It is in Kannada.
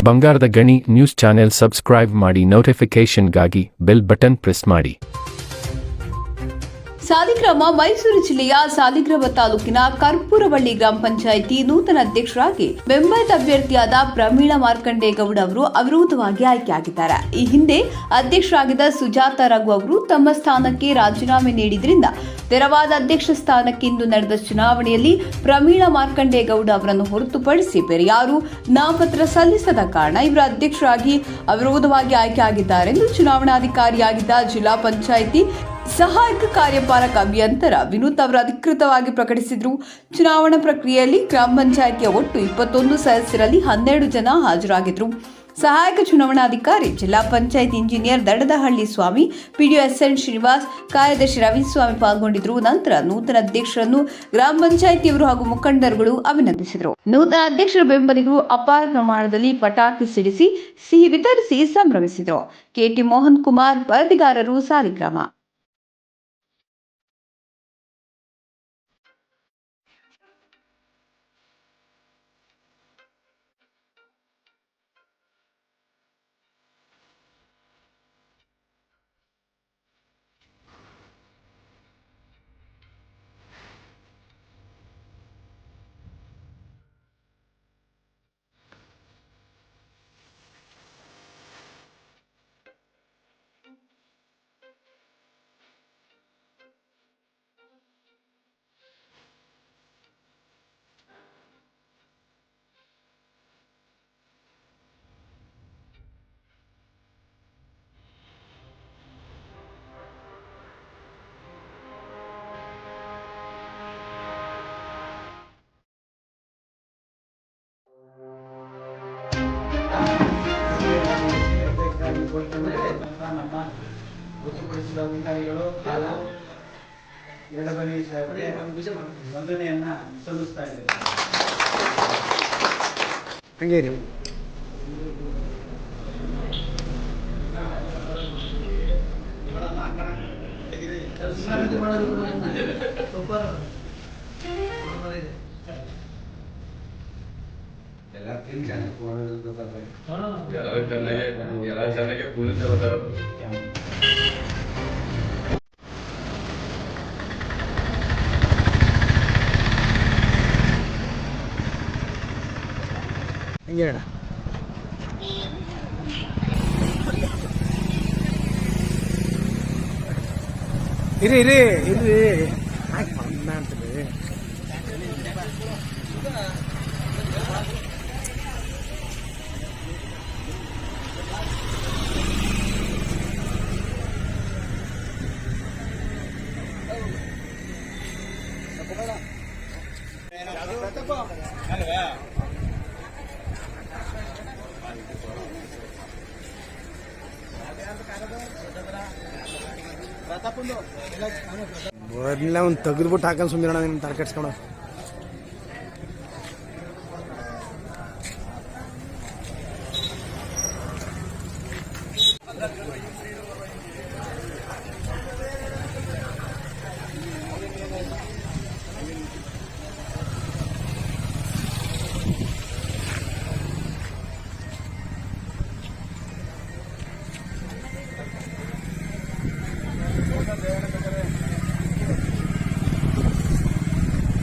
ಬಂಗಾರದ ಗಣಿ ನ್ಯೂಸ್ ಚಾನೆಲ್ ಸಬ್ಸ್ಕ್ರೈಬ್ ಮಾಡಿ, ನೋಟಿಫಿಕೇಷನ್ಗಾಗಿ ಬೆಲ್ ಬಟನ್ ಪ್ರೆಸ್ ಮಾಡಿ. ಸಾಲಿಗ್ರಾಮ ಮೈಸೂರು ಜಿಲ್ಲೆಯ ಸಾಲಿಗ್ರಾಮ ತಾಲೂಕಿನ ಕರ್ಪೂರವಳ್ಳಿ ಗ್ರಾಮ ಪಂಚಾಯಿತಿ ನೂತನ ಅಧ್ಯಕ್ಷರಾಗಿ ಬೆಂಬಲಿತ ಅಭ್ಯರ್ಥಿಯಾದ ಪ್ರಮೀಳಾ ಮಾರ್ಕಂಡೇಗೌಡ ಅವರು ಅವಿರೋಧವಾಗಿ ಆಯ್ಕೆಯಾಗಿದ್ದಾರೆ. ಈ ಹಿಂದೆ ಅಧ್ಯಕ್ಷರಾಗಿದ್ದ ಸುಜಾತ ರಘು ಅವರು ತಮ್ಮ ಸ್ಥಾನಕ್ಕೆ ರಾಜೀನಾಮೆ ನೀಡಿದ್ರಿಂದ ತೆರವಾದ ಅಧ್ಯಕ್ಷ ಸ್ಥಾನಕ್ಕೆ ಇಂದು ನಡೆದ ಚುನಾವಣೆಯಲ್ಲಿ ಪ್ರಮೀಳಾ ಮಾರ್ಕಂಡೇಗೌಡ ಅವರನ್ನು ಹೊರತುಪಡಿಸಿ ಬೇರೆ ಯಾರು ನಾಮಪತ್ರ ಸಲ್ಲಿಸದ ಕಾರಣ ಇವರು ಅಧ್ಯಕ್ಷರಾಗಿ ಅವಿರೋಧವಾಗಿ ಆಯ್ಕೆಯಾಗಿದ್ದಾರೆ ಎಂದು ಚುನಾವಣಾಧಿಕಾರಿಯಾಗಿದ್ದ ಜಿಲ್ಲಾ ಪಂಚಾಯಿತಿ ಸಹಾಯಕ ಕಾರ್ಯಪಾಲಕ ಅಭಿಯಂತರ ವಿನೂತ್ ಅವರು ಅಧಿಕೃತವಾಗಿ ಪ್ರಕಟಿಸಿದರು. ಚುನಾವಣಾ ಪ್ರಕ್ರಿಯೆಯಲ್ಲಿ ಗ್ರಾಮ ಪಂಚಾಯಿತಿಯ ಒಟ್ಟು 21 ಸದಸ್ಯರಲ್ಲಿ 12 ಜನ ಹಾಜರಾಗಿದ್ದರು. ಸಹಾಯಕ ಚುನಾವಣಾಧಿಕಾರಿ ಜಿಲ್ಲಾ ಪಂಚಾಯತ್ ಇಂಜಿನಿಯರ್ ದಡದಹಳ್ಳಿ ಸ್ವಾಮಿ, ಪಿಡಿಒ ಎಸ್ಎನ್ ಶ್ರೀನಿವಾಸ್, ಕಾರ್ಯದರ್ಶಿ ರವಿಸ್ವಾಮಿ ಪಾಲ್ಗೊಂಡಿದ್ದರು. ನಂತರ ನೂತನ ಅಧ್ಯಕ್ಷರನ್ನು ಗ್ರಾಮ ಪಂಚಾಯಿತಿಯವರು ಹಾಗೂ ಮುಖಂಡರುಗಳು ಅಭಿನಂದಿಸಿದರು. ನೂತನ ಅಧ್ಯಕ್ಷರ ಬೆಂಬಲಿಗರು ಅಪಾರ ಪ್ರಮಾಣದಲ್ಲಿ ಪಟಾಕಿ ಸಿಡಿಸಿ ಸಿಹಿ ವಿತರಿಸಿ ಸಂಭ್ರಮಿಸಿದರು. ಕೆಟಿ ಮೋಹನ್ ಕುಮಾರ್, ವರದಿಗಾರರು, ಸಾಲಿಗ್ರಾಮ. ನಮ್ಮ ಗೊತ್ತುಪಡಿಸಿದ ಅಧಿಕಾರಿಗಳು ಹಾಗೂ ಎರಡಬರಿ ಸಾಹೇಬರಿಗೆ ವಂದನೆಯನ್ನ ಸಲ್ಲಿಸ್ತಾ ಇದ್ದೇವೆ. ಹಂಗೆ ರೀ ಹಂಗೆ ಇರಿ ಇರಿ ಇರಿ ಹಾಕಿ ಬಂದ ಅಂತೇಳಿ ಮೊದಲೇ ಒಂದು ತೆಗೆದ್ಬಿಟ್ಟು ಹಾಕೊಂಡು ಸುಮ್ಮನೆ ನಿಮ್ಮ ತರ ಕೆಡ್ಸ್ಕೊಂಡು